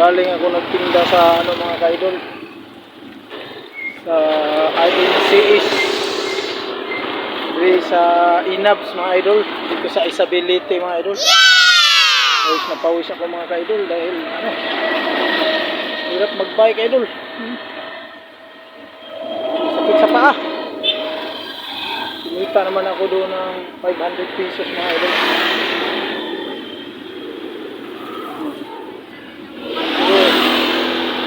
Galing ako nagtinda sa ano mga ka-idol, sa INCS sa Inabs mga idol, dito sa Isabelite mga idol. Pawis na pawis ako mga ka-idol dahil ano, hirap mag-bike idol. Sakit sa paa. Kumita naman ako doon ng 500 pesos mga idol.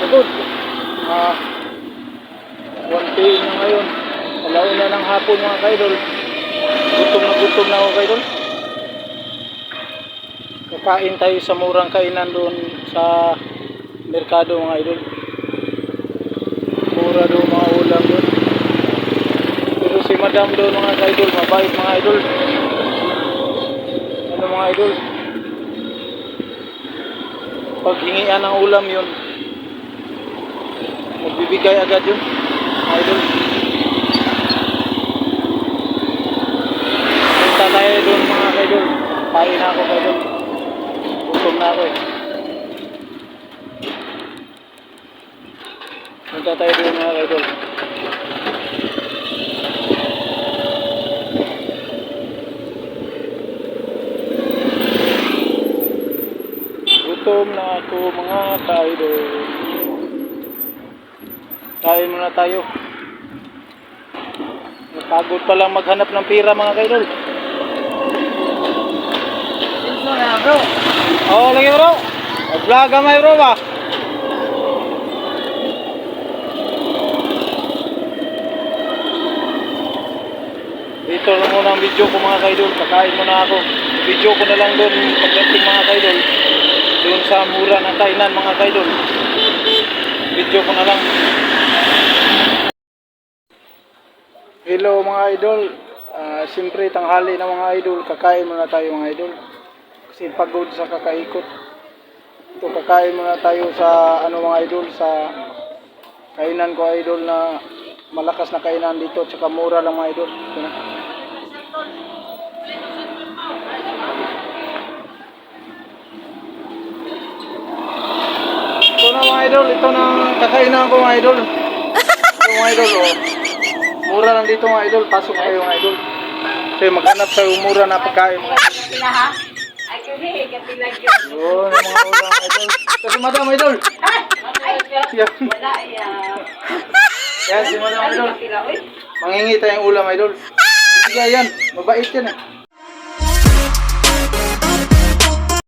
Good. 1 PM na ngayon. Alauna ng hapon mga kaidol. Gutom na ako kaidol. Kakain tayo sa murang kainan doon sa merkado mga idol. Mura doon mga ulam doon. Pero si madam doon mga kaidol, mabait mga idol. Ano mga idol? Pag hingian ng ulam yun, magbibigay agad yun idol. Punta tayo doon mga kaidol. Pain na ako kaidol. Gutom na ako eh. Punta tayo doon mga kaidol. Gutom na ako mga kaidol. Kain muna tayo. Napagod pa lang maghanap ng pira mga kaidol. Ito na bro. Oo, lagi bro. Mag-vlog gamay bro ba? Dito lang muna ang video ko mga kaidol. Kakain muna ako. Video ko na lang doon pagdating mga kaidol. Doon sa mura na kainan mga kaidol. Video ko na lang. Hello mga idol. Siyempre tanghali na mga idol. Kakain muna tayo mga idol. Kasi pagod sa kakaikot. Ito kakain muna tayo sa ano mga idol, sa kainan ko idol na malakas na kainan dito. Tsaka mura lang mga idol. Ito na. Ito na mga idol. Ito na kakainan ko mga idol. Ito mga idol oh. Mura lang dito mga idol, pasok kayo mga idol. Kasi maghanap sa mura na pagkain mga idol. Kapila ha? Ay kami, kapila yun. Yun, ang mga ulam idol. Kasi madam idol. Yan. Wala yan. Yan si madam idol. Kapila, uy. Mangingi tayong ulam idol. Sige yan, mabait yan eh.